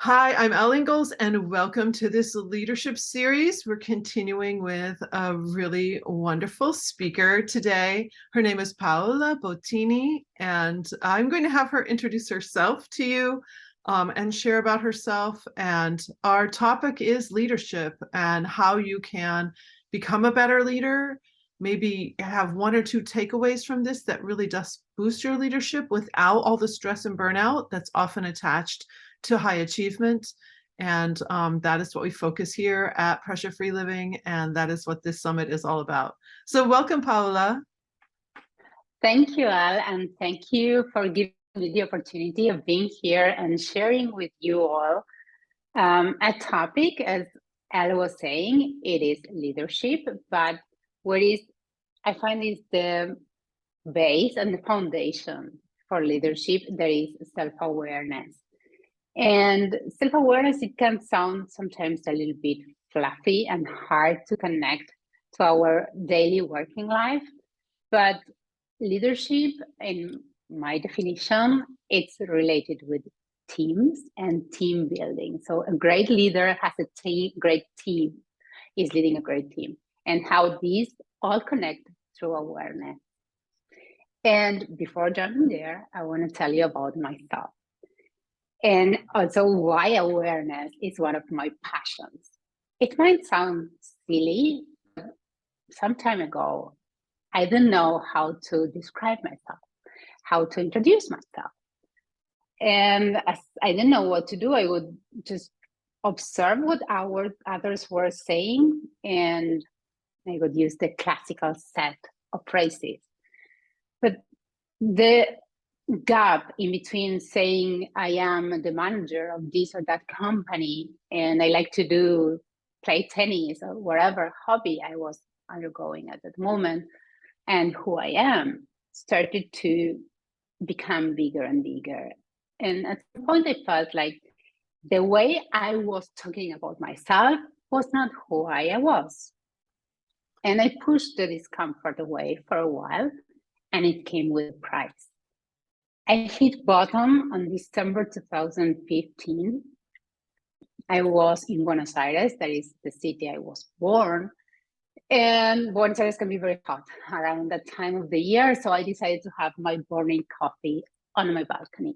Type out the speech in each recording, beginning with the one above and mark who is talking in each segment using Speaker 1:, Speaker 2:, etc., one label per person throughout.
Speaker 1: Hi, I'm Elle Ingalls, and welcome to this leadership series. We're continuing with a really wonderful speaker today. Her name is Paula Bottini, and I'm going to have her introduce herself to you and share about herself. And our topic is leadership and how you can become a better leader. Maybe have one or two takeaways from this that really does boost your leadership without all the stress and burnout that's often attached to high achievement. And that is what we focus here at Pressure Free Living. And that is what this summit is all about. So welcome, Paula.
Speaker 2: Thank you, Al, and thank you for giving me the opportunity of being here and sharing with you all a topic, as Al was saying, it is leadership, but what is, I find is the base and the foundation for leadership, there is self-awareness. And self-awareness, it can sound sometimes a little bit fluffy and hard to connect to our daily working life, but leadership, in my definition, it's related with teams and team building. So a great leader has a great team, is leading a great team, and how these all connect through awareness. And before jumping there, I want to tell you about myself. And also why awareness is one of my passions. It might sound silly, but some time ago, I didn't know how to describe myself, how to introduce myself. And as I didn't know what to do, I would just observe what others were saying, and I would use the classical set of phrases. But the gap in between saying I am the manager of this or that company and I like to play tennis or whatever hobby I was undergoing at that moment, and who I am started to become bigger and bigger. And at some point, I felt like the way I was talking about myself was not who I was. And I pushed the discomfort away for a while, and it came with a price. I hit bottom on December 2015. I was in Buenos Aires, that is the city I was born. And Buenos Aires can be very hot around that time of the year. So I decided to have my morning coffee on my balcony.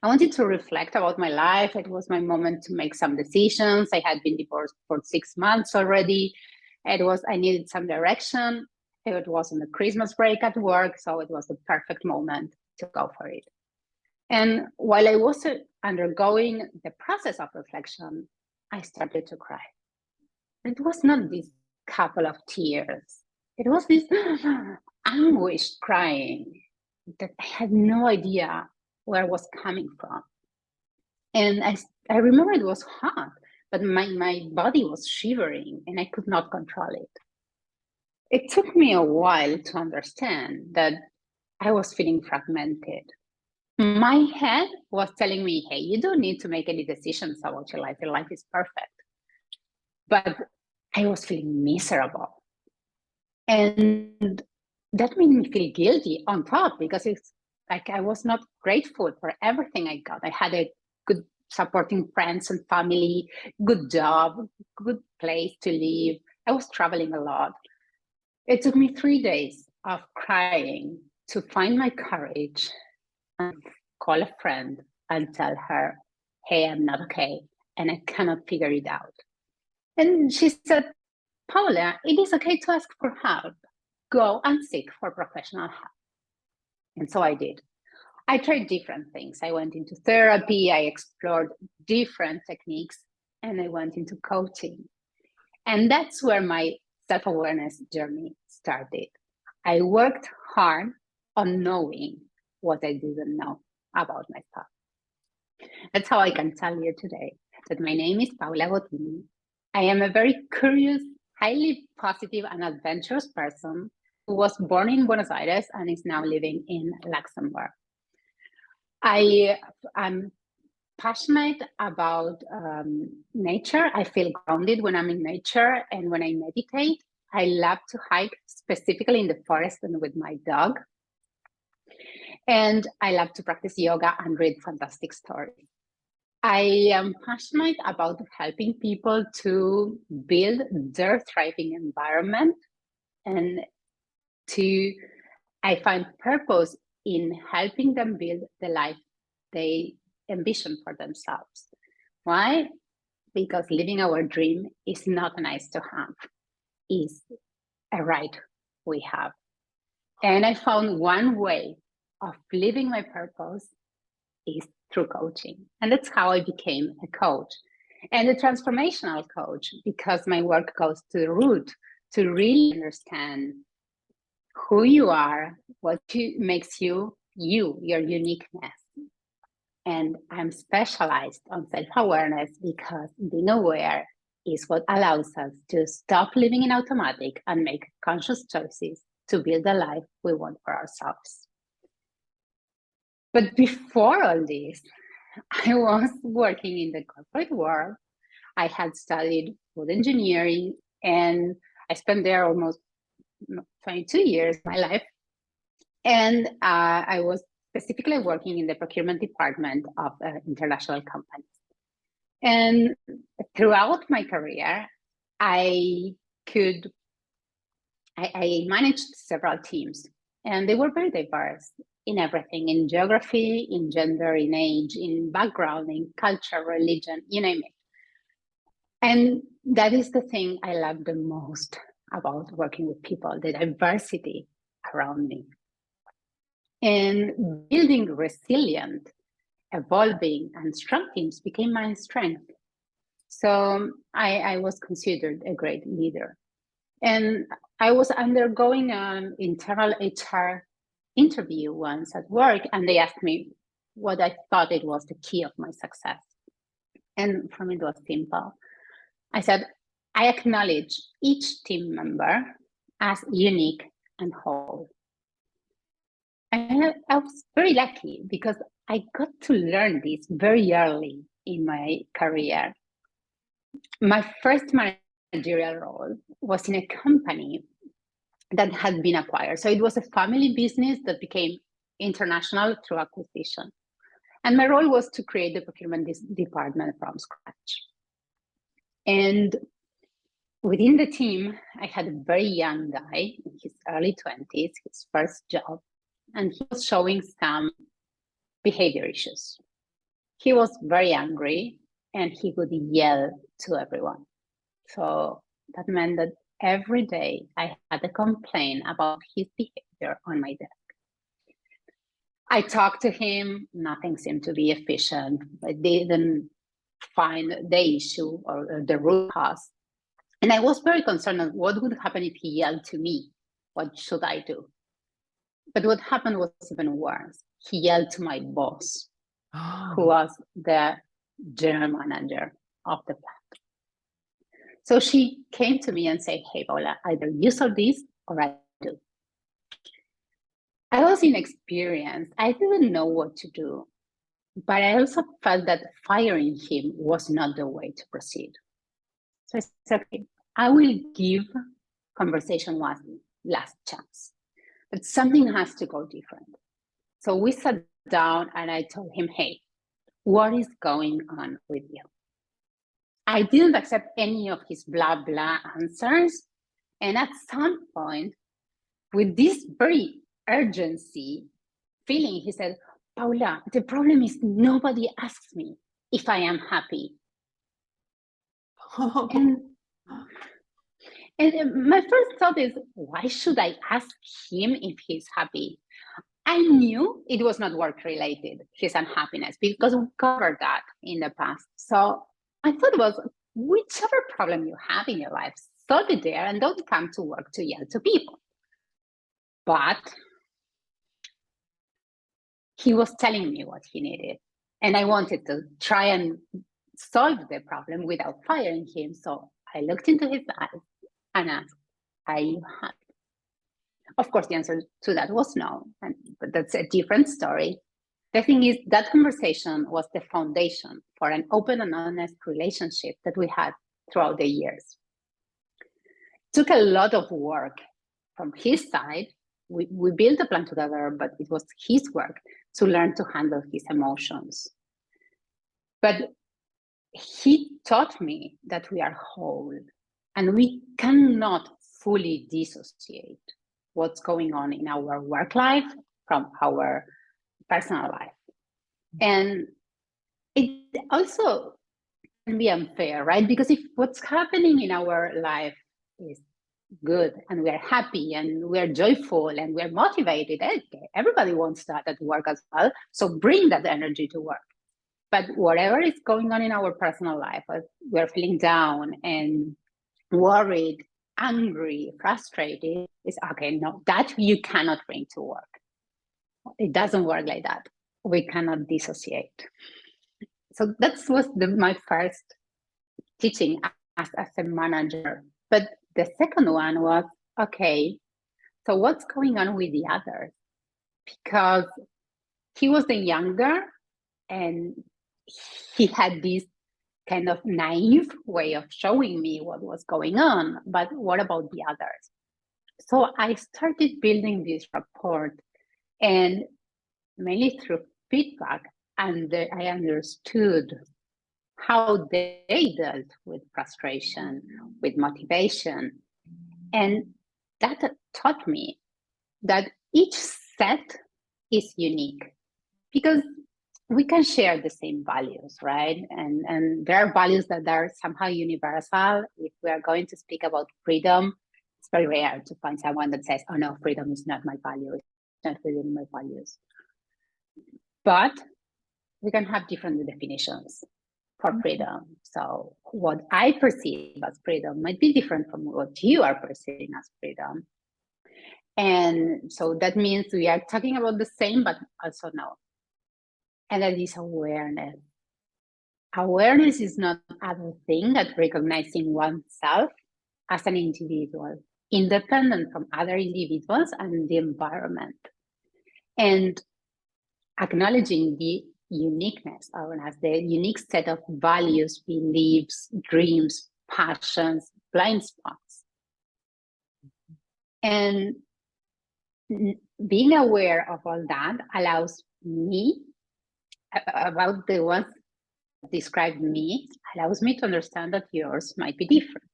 Speaker 2: I wanted to reflect about my life. It was my moment to make some decisions. I had been divorced for 6 months already. I needed some direction. It was on the Christmas break at work, so it was the perfect moment to go for it. And while I was undergoing the process of reflection, I started to cry. It was not this couple of tears. It was this anguished crying that I had no idea where it was coming from. And I remember it was hot, but my body was shivering and I could not control it. It took me a while to understand that I was feeling fragmented. My head was telling me, hey, you don't need to make any decisions about your life. Your life is perfect. But I was feeling miserable. And that made me feel guilty on top, because it's like I was not grateful for everything I got. I had a good supporting friends and family, good job, good place to live. I was traveling a lot. It took me 3 days of crying to find my courage and call a friend and tell her, hey, I'm not okay and I cannot figure it out. And she said, Paula, it is okay to ask for help. Go and seek for professional help. And so I did. I tried different things. I went into therapy, I explored different techniques, and I went into coaching. And that's where my self-awareness journey started. I worked hard on knowing what I didn't know about myself. That's how I can tell you today that my name is Paula Bottini. I am a very curious, highly positive and adventurous person who was born in Buenos Aires and is now living in Luxembourg. I'm passionate about nature. I feel grounded when I'm in nature, and when I meditate, I love to hike, specifically in the forest and with my dog. And I love to practice yoga and read fantastic stories. I am passionate about helping people to build their thriving environment, and I find purpose in helping them build the life they envision for themselves. Why? Because living our dream is not nice to have, is a right we have. And I found one way of living my purpose is through coaching. And that's how I became a coach and a transformational coach, because my work goes to the root to really understand who you are, what makes you, your uniqueness. And I'm specialized on self-awareness because being aware is what allows us to stop living in automatic and make conscious choices to build the life we want for ourselves. But before all this, I was working in the corporate world. I had studied food engineering, and I spent there almost 22 years of my life. And I was specifically working in the procurement department of international companies. And throughout my career, I managed several teams, and they were very diverse in everything, in geography, in gender, in age, in background, in culture, religion, you name it. And that is the thing I love the most about working with people, the diversity around me. And building resilient, evolving, and strong teams became my strength. So I was considered a great leader. And I was undergoing an internal HR interview once at work, and they asked me what I thought it was the key of my success. And for me, it was simple. I said, I acknowledge each team member as unique and whole. And I was very lucky because I got to learn this very early in my career. My first managerial role was in a company that had been acquired. So it was a family business that became international through acquisition. And my role was to create the procurement department from scratch. And within the team, I had a very young guy in his early 20s, his first job, and he was showing some behavior issues. He was very angry and he would yell to everyone. So that meant that every day I had a complaint about his behavior on my desk. I talked to him, nothing seemed to be efficient. I didn't find the issue or the root cause. And I was very concerned of what would happen if he yelled to me. What should I do? But what happened was even worse. He yelled to my boss, who was the general manager of the plant. So she came to me and said, hey, Paula, either you solve this or I do. I was inexperienced. I didn't know what to do. But I also felt that firing him was not the way to proceed. So I said, okay, I will give conversation one last chance. But something has to go different. So we sat down and I told him, hey, what is going on with you? I didn't accept any of his blah, blah answers. And at some point, with this very urgency feeling, he said, Paula, the problem is nobody asks me if I am happy. And my first thought is, why should I ask him if he's happy? I knew it was not work-related, his unhappiness, because we covered that in the past. So I thought it was, whichever problem you have in your life, solve it there and don't come to work to yell to people. But he was telling me what he needed. And I wanted to try and solve the problem without firing him. So I looked into his eyes and asked, are you happy? Of course, the answer to that was no, but that's a different story. The thing is, that conversation was the foundation for an open and honest relationship that we had throughout the years. It took a lot of work from his side. We built a plan together, but it was his work to learn to handle his emotions. But he taught me that we are whole and we cannot fully dissociate what's going on in our work life from our personal life. And it also can be unfair, right? Because if what's happening in our life is good and we're happy and we're joyful and we're motivated, okay, everybody wants that at work as well. So bring that energy to work. But whatever is going on in our personal life, we're feeling down and worried, angry, frustrated, is okay, no, that you cannot bring to work. It doesn't work like that. We cannot dissociate. So that was my first teaching as a manager. But the second one was, okay, so what's going on with the others? Because he was the younger and he had this kind of naive way of showing me what was going on, but what about the others? So I started building this rapport, and mainly through feedback, and I understood how they dealt with frustration, with motivation. And that taught me that each set is unique, because we can share the same values, right? And there are values that are somehow universal. If we are going to speak about freedom, it's very rare to find someone that says, oh no, freedom is not my value, it's not within my values. But we can have different definitions for freedom. So what I perceive as freedom might be different from what you are perceiving as freedom. And so that means we are talking about the same, but also no. And that is awareness. Awareness is not other thing than recognizing oneself as an individual, independent from other individuals and the environment. And acknowledging the uniqueness of us, the unique set of values, beliefs, dreams, passions, blind spots. And being aware of all that allows me, about the ones that describe me, allows me to understand that yours might be different.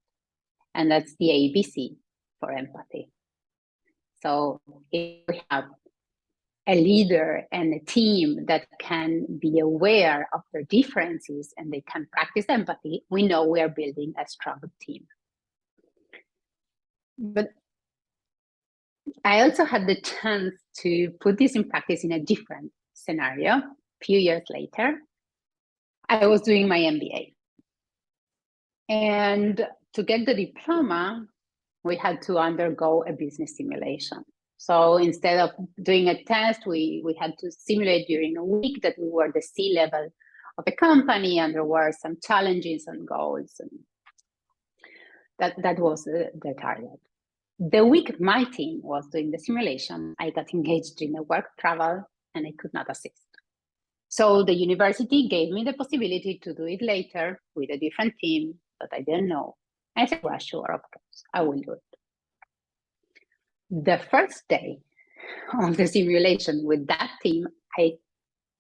Speaker 2: And that's the ABC for empathy. So if we have a leader and a team that can be aware of their differences and they can practice empathy, we know we are building a strong team. But I also had the chance to put this in practice in a different scenario. A few years later, I was doing my MBA. And to get the diploma, we had to undergo a business simulation. So instead of doing a test, we had to simulate during a week that we were the C-level of a company, and there were some challenges and goals. And that was the target. The week my team was doing the simulation, I got engaged in a work travel and I could not assist. So the university gave me the possibility to do it later with a different team that I didn't know. I said, well, sure, of course, I will do it. The first day of the simulation with that team, I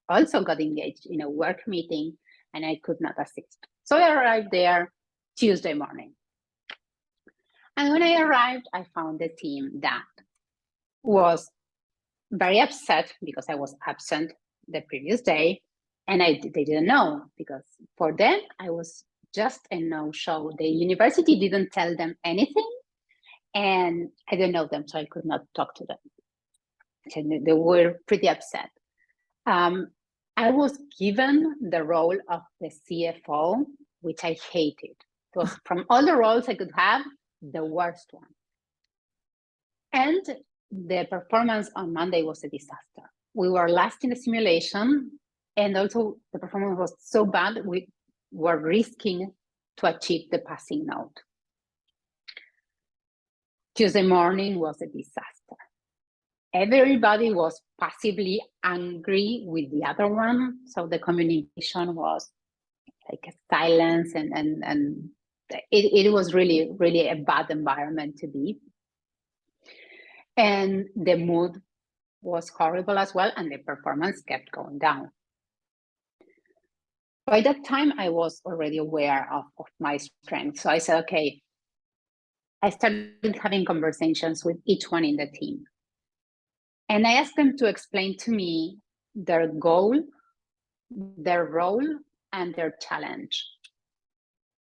Speaker 2: also got engaged in a work meeting and I could not assist. So I arrived there Tuesday morning. And when I arrived, I found a team that was very upset because I was absent the previous day. And they didn't know, because for them, I was just a no-show. The university didn't tell them anything. And I didn't know them, so I could not talk to them. And they were pretty upset. I was given the role of the CFO, which I hated. It was, from all the roles I could have, the worst one. And the performance on Monday was a disaster. We were last in the simulation, and also the performance was so bad, we were risking to achieve the passing note. Tuesday morning was a disaster. Everybody was passively angry with the other one. So the communication was like a silence, and it was really, really a bad environment to be. And the mood was horrible as well, and the performance kept going down. By that time, I was already aware of my strengths. So I said, okay, I started having conversations with each one in the team. And I asked them to explain to me their goal, their role, and their challenge.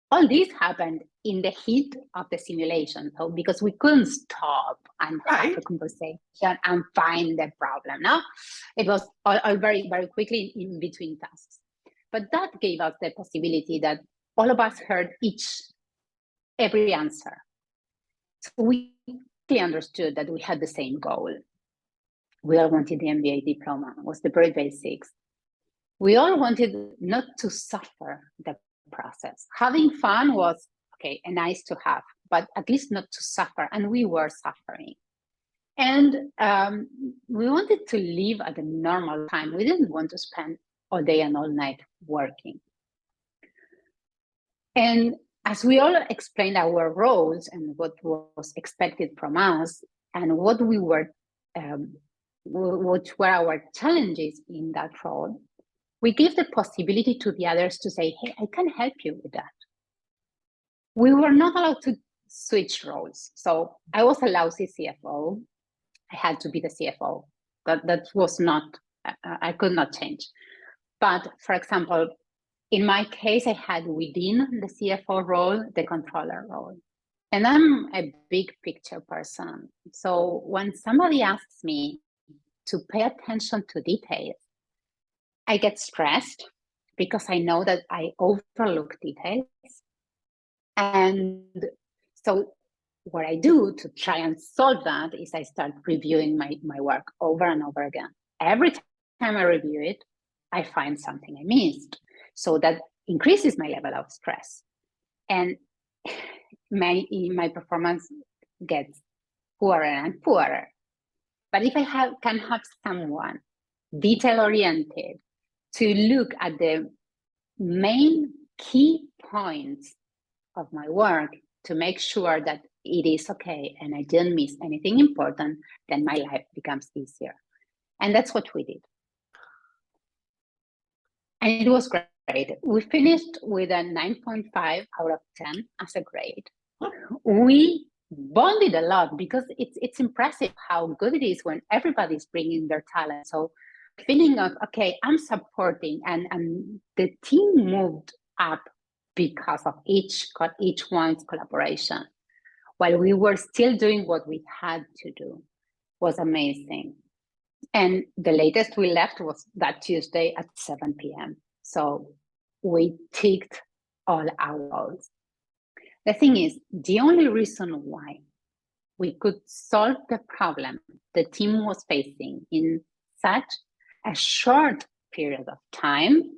Speaker 2: All this happened in the heat of the simulation, so because we couldn't stop and have a conversation and find the problem. No, it was all very, very quickly in between tasks. But that gave us the possibility that all of us heard every answer. So we understood that we had the same goal. We all wanted the MBA diploma, was the very basics. We all wanted not to suffer the process. Having fun was, okay, a nice to have, but at least not to suffer, and we were suffering. And we wanted to live at a normal time. We didn't want to spend all day and all night working. And as we all explained our roles and what was expected from us and what were our challenges in that role, we gave the possibility to the others to say, hey, I can help you with that. We were not allowed to switch roles. So I was a lousy CFO. I had to be the CFO. That was not, I could not change. But for example, in my case, I had within the CFO role, the controller role. And I'm a big picture person. So when somebody asks me to pay attention to details, I get stressed because I know that I overlook details. And so what I do to try and solve that is I start reviewing my work over and over again. Every time I review it, I find something I missed. So that increases my level of stress. And my performance gets poorer and poorer. But if I can have someone detail-oriented to look at the main key points of my work to make sure that it is okay and I didn't miss anything important, then my life becomes easier. And that's what we did. And it was great. We finished with a 9.5 out of 10 as a grade. We bonded a lot because it's impressive how good it is when everybody's bringing their talent. So feeling of, okay, I'm supporting, and the team moved up because of each one's collaboration, while we were still doing what we had to do. Was amazing. And the latest we left was that Tuesday at 7 p.m. So we ticked all our goals. The thing is, the only reason why we could solve the problem the team was facing in such a short period of time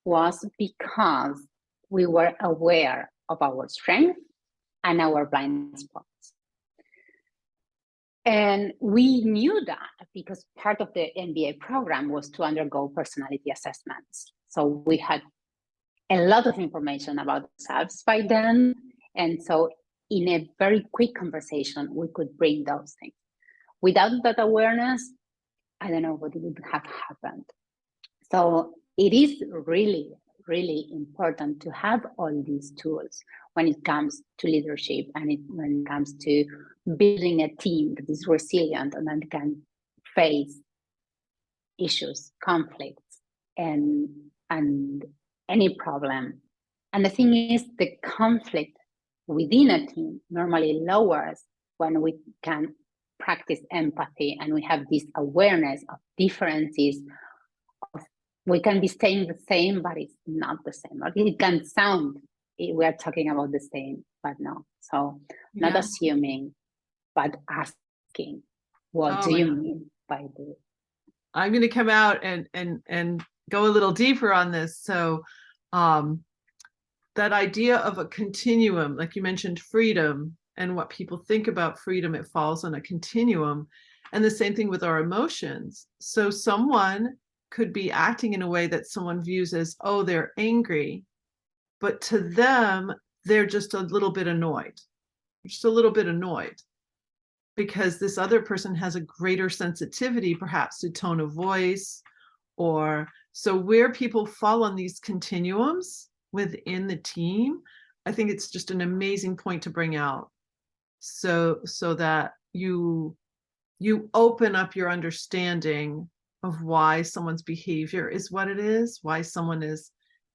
Speaker 2: was because we were aware of our strengths and our blind spots. And we knew that because part of the MBA program was to undergo personality assessments. So we had a lot of information about ourselves by then. And so in a very quick conversation, we could bring those things. Without that awareness, I don't know what would have happened. So it is really, really important to have all these tools when it comes to leadership and when it comes to building a team that is resilient and that can face issues, conflicts, and any problem. And the thing is, the conflict within a team normally lowers when we can practice empathy and we have this awareness of differences. We can be saying the same, but it's not the same. Or it can sound we are talking about the same, but no. So not assuming, but asking, what do you mean by this?
Speaker 1: I'm going to come out and go a little deeper on this. So that idea of a continuum, like you mentioned, freedom and what people think about freedom, it falls on a continuum. And the same thing with our emotions. So someone could be acting in a way that someone views as, oh, they're angry, but to them, they're just a little bit annoyed, because this other person has a greater sensitivity, perhaps to tone of voice or So where people fall on these continuums within the team, I think it's just an amazing point to bring out. So that you open up your understanding of why someone's behavior is what it is, why someone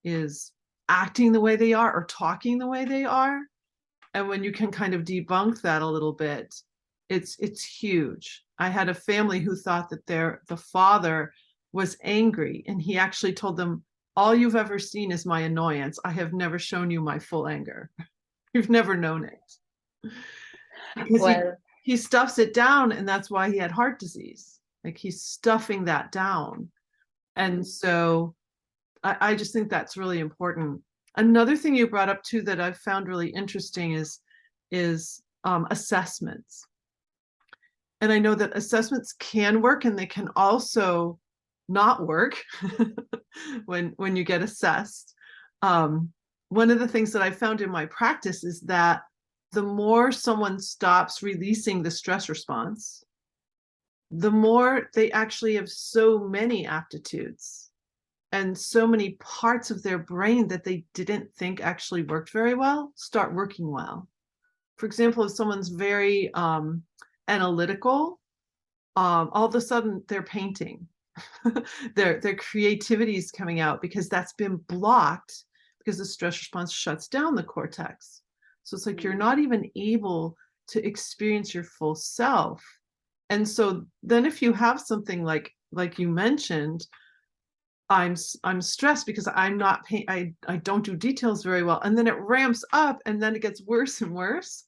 Speaker 1: is acting the way they are or talking the way they are. And when you can kind of debunk that a little bit, it's huge. I had a family who thought that the father was angry, and he actually told them, all you've ever seen is my annoyance. I have never shown you my full anger. You've never known it. Because
Speaker 2: Well,
Speaker 1: he stuffs it down, and that's why he had heart disease. Like, he's stuffing that down. And so I just think that's really important. Another thing you brought up too that I've found really interesting is assessments. And I know that assessments can work, and they can also not work when you get assessed. One of the things that I found in my practice is that the more someone stops releasing the stress response, the more they actually have so many aptitudes and so many parts of their brain that they didn't think actually worked very well start working well. For example, if someone's very analytical, all of a sudden they're painting. Their creativity is coming out because that's been blocked because the stress response shuts down the cortex. So it's like you're not even able to experience your full self. And so then if you have something like you mentioned, I'm stressed because I'm not I don't do details very well, and then it ramps up, and then it gets worse and worse.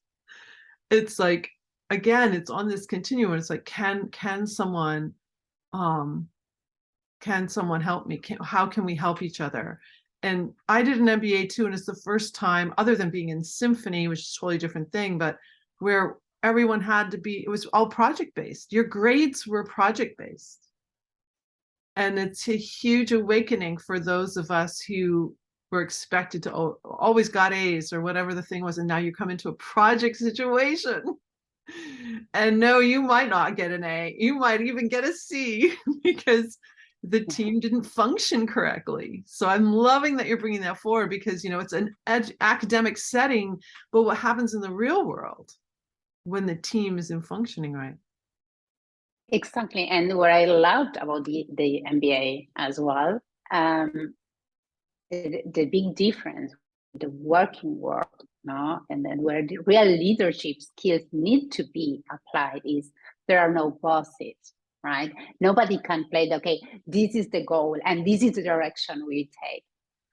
Speaker 1: It's like, again, it's on this continuum. It's like, can someone help me? How can we help each other? And I did an MBA too, and it's the first time, other than being in symphony, which is a totally different thing, but where everyone had to be, it was all project based. Your grades were project based. And it's a huge awakening for those of us who were expected to always got A's or whatever the thing was. And now you come into a project situation. And no, you might not get an A. You might even get a C because the team didn't function correctly. So I'm loving that you're bringing that forward because, it's an academic setting, but what happens in the real world when the team isn't functioning right?
Speaker 2: exactly. And what I loved about the MBA as well, the big difference, the working world, no, and then where the real leadership skills need to be applied is there are no bosses, right? Nobody can play okay, this is the goal and this is the direction we take.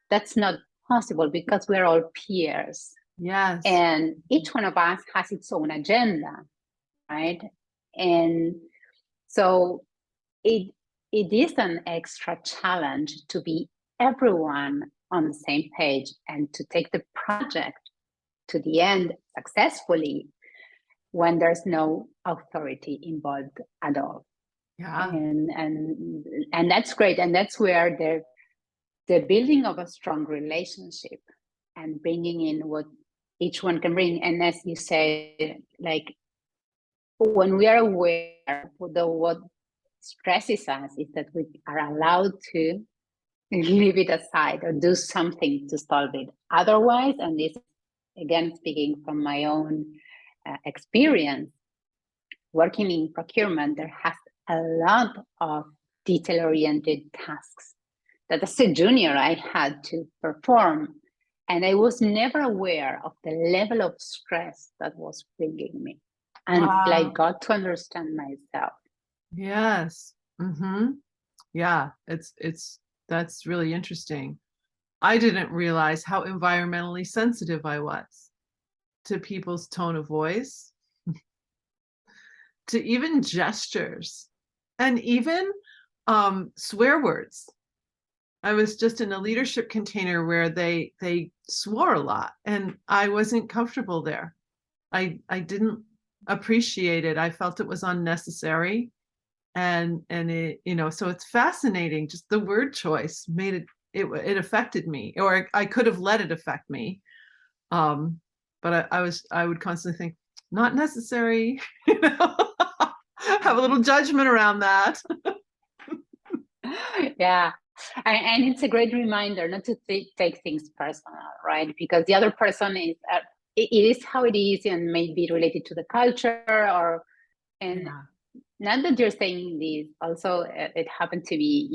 Speaker 2: That's not possible because we're all peers.
Speaker 1: Yes.
Speaker 2: And each one of us has its own agenda, right? And so it is an extra challenge to be everyone on the same page and to take the project to the end successfully when there's no authority involved at all.
Speaker 1: Yeah.
Speaker 2: And that's great. And that's where the building of a strong relationship and bringing in what each one can bring. And as you say, like when we are aware of what stresses us is that we are allowed to leave it aside or do something to solve it. Otherwise, and this again speaking from my own experience, working in procurement, there has a lot of detail-oriented tasks that as a junior I had to perform. And I was never aware of the level of stress that was bringing me until I got to understand myself.
Speaker 1: Yes. Mm-hmm. Yeah, that's really interesting. I didn't realize how environmentally sensitive I was to people's tone of voice, to even gestures, and even swear words. I was just in a leadership container where they swore a lot, and I wasn't comfortable there. I didn't appreciate it. I felt it was unnecessary. And it, so it's fascinating. Just the word choice made it affected me, or I could have let it affect me. But I would constantly think, not necessary, have a little judgment around that.
Speaker 2: Yeah. And it's a great reminder not to take things personal, right? Because the other person is, it is how it is, and may be related to the culture, or, and
Speaker 1: Yeah.
Speaker 2: not that you're saying this, also it happened to be,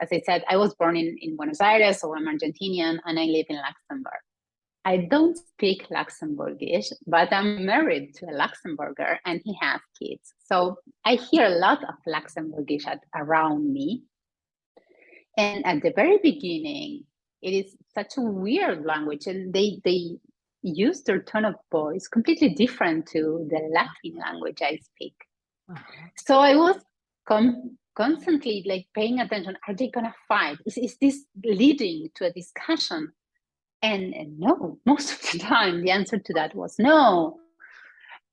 Speaker 2: as I said, I was born in Buenos Aires, so I'm Argentinian, and I live in Luxembourg. I don't speak Luxembourgish, but I'm married to a Luxembourger and he has kids. So I hear a lot of Luxembourgish around me. And at the very beginning, it is such a weird language, and they use their tone of voice completely different to the Latin language I speak.
Speaker 1: Uh-huh.
Speaker 2: So I was constantly like paying attention. Are they gonna fight? Is this leading to a discussion? And no, most of the time the answer to that was no.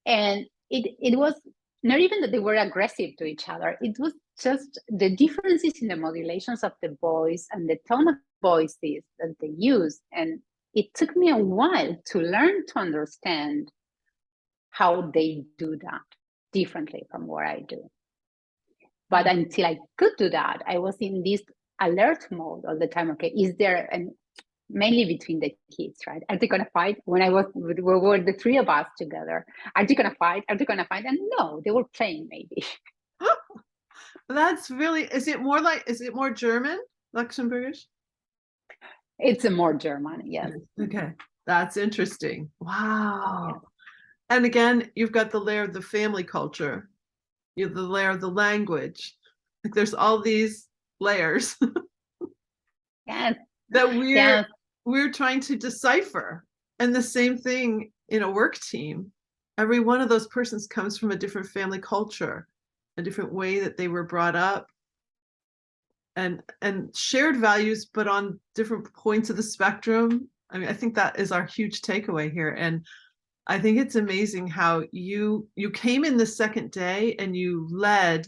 Speaker 2: And it was not even that they were aggressive to each other. It was just the differences in the modulations of the voice and the tone of voices that they use. And it took me a while to learn to understand how they do that differently from what I do. But until I could do that, I was in this alert mode all the time. Okay, is there an mainly between the kids, right? Are they gonna fight? When we were the three of us together, are they gonna fight? Are they gonna fight? And no, they were playing maybe.
Speaker 1: That's really, is it more German, Luxembourgish?
Speaker 2: It's a more German, yes.
Speaker 1: Okay, that's interesting. Wow.
Speaker 2: Yes.
Speaker 1: And again, you've got the layer of the family culture, you have the layer of the language. Like there's all these layers
Speaker 2: Yes.
Speaker 1: that
Speaker 2: Yes.
Speaker 1: we're trying to decipher. And the same thing in a work team. Every one of those persons comes from a different family culture, a different way that they were brought up, and shared values, but on different points of the spectrum. I mean, I think that is our huge takeaway here. And I think it's amazing how you came in the second day and you led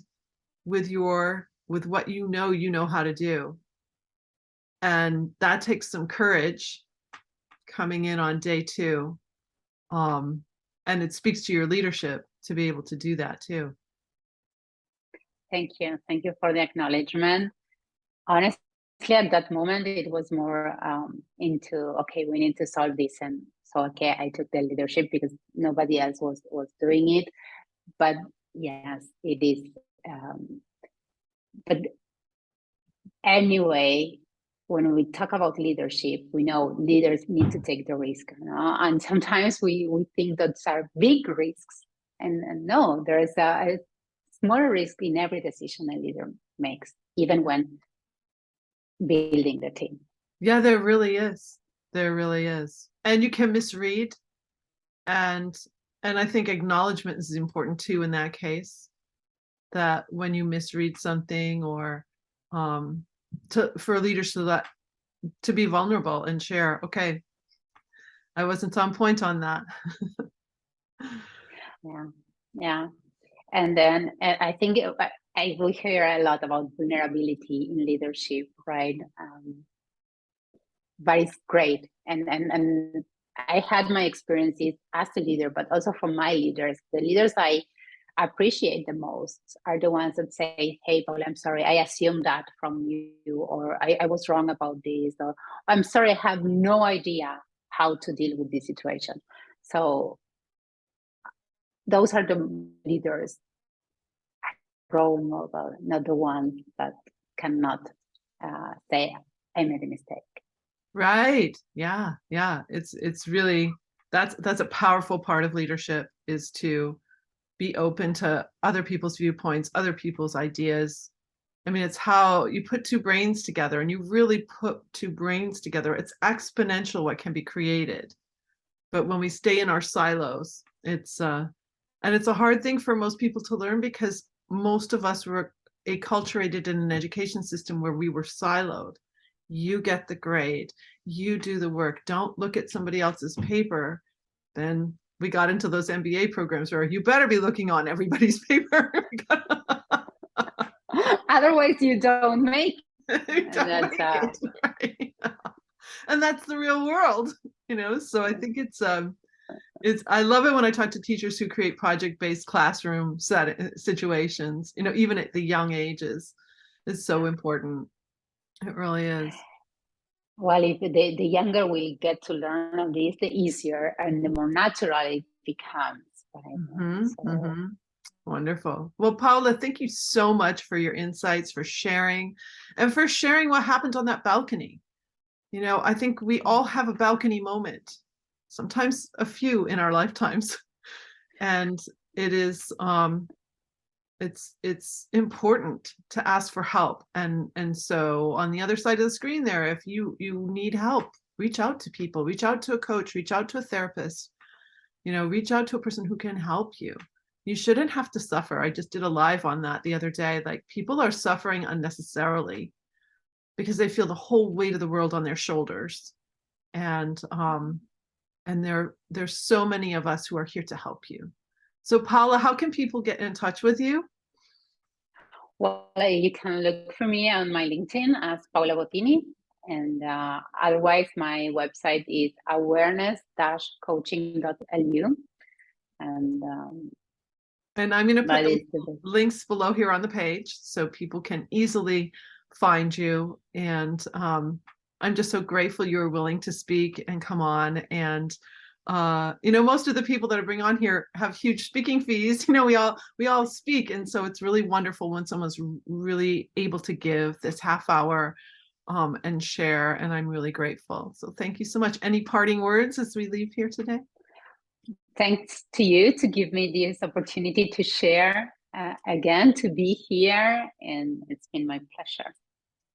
Speaker 1: with what you know how to do. And that takes some courage coming in on day two. And it speaks to your leadership to be able to do that too.
Speaker 2: Thank you. Thank you for the acknowledgement. Honestly, at that moment, it was more into, okay, we need to solve this. And so, okay, I took the leadership because nobody else was doing it. But yes, it is. But anyway, when we talk about leadership, we know leaders need to take the risk, and sometimes we think those are big risks, and no, there is a smaller risk in every decision a leader makes, even when building the team.
Speaker 1: Yeah, there really is. There really is. And you can misread, and I think acknowledgement is important too in that case, that when you misread something, or for leaders to be vulnerable and share, okay, I wasn't on point on that.
Speaker 2: Yeah. And then I think I will hear a lot about vulnerability in leadership, right? But it's great. And I had my experiences as a leader, but also from my leaders. The leaders I appreciate the most are the ones that say, hey, Paula, I'm sorry, I assumed that from you, or I was wrong about this, or I'm sorry, I have no idea how to deal with this situation. So those are the leaders, role model, not the ones that cannot say, I made a mistake.
Speaker 1: Right. Yeah. It's really, that's a powerful part of leadership, is to be open to other people's viewpoints, other people's ideas. I mean, it's how you put two brains together, and you really put two brains together. It's exponential what can be created. But when we stay in our silos, and it's a hard thing for most people to learn, because most of us were acculturated in an education system where we were siloed. You get the grade, you do the work, don't look at somebody else's paper. Then we got into those MBA programs where you better be looking on everybody's paper.
Speaker 2: Otherwise, you don't make
Speaker 1: it. Right. And that's the real world, so I think it's I love it when I talk to teachers who create project-based classroom situations, even at the young ages. It's so important. It really is.
Speaker 2: Well, if the younger we get to learn of this, the easier and the more natural it becomes. What I think.
Speaker 1: Hmm.
Speaker 2: So
Speaker 1: Hmm. Wonderful. Well, Paula, thank you so much for your insights, for sharing, and for sharing what happened on that balcony. I think we all have a balcony moment, sometimes a few in our lifetimes. And it is it's important to ask for help. And so on the other side of the screen there, if you need help, reach out to people, reach out to a coach, reach out to a therapist, reach out to a person who can help you. You shouldn't have to suffer. I just did a live on that the other day. Like, people are suffering unnecessarily because they feel the whole weight of the world on their shoulders. And there's so many of us who are here to help you. So Paula, how can people get in touch with you?
Speaker 2: well, you can look for me on my LinkedIn as Paula Bottini. And otherwise, my website is awareness-coaching.lu. And
Speaker 1: And I'm going to put
Speaker 2: that
Speaker 1: the
Speaker 2: is the best.
Speaker 1: links below here on the page so people can easily find you. And I'm just so grateful you were willing to speak and come on. And most of the people that I bring on here have huge speaking fees. We all speak, and so it's really wonderful when someone's really able to give this half hour and share. And I'm really grateful. So thank you so much. Any parting words as we leave here today?
Speaker 2: Thanks to you to give me this opportunity to share again, to be here. And it's been my pleasure.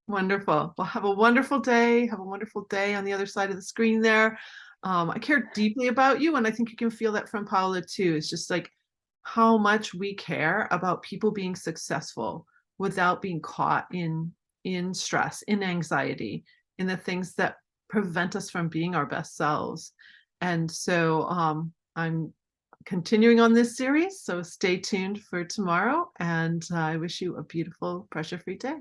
Speaker 1: Wonderful. Well, have a wonderful day. Have a wonderful day on the other side of the screen there. I care deeply about you, and I think you can feel that from Paula too. It's just like how much we care about people being successful without being caught in stress, in anxiety, in the things that prevent us from being our best selves. And so I'm continuing on this series, so stay tuned for tomorrow, and I wish you a beautiful, pressure-free day.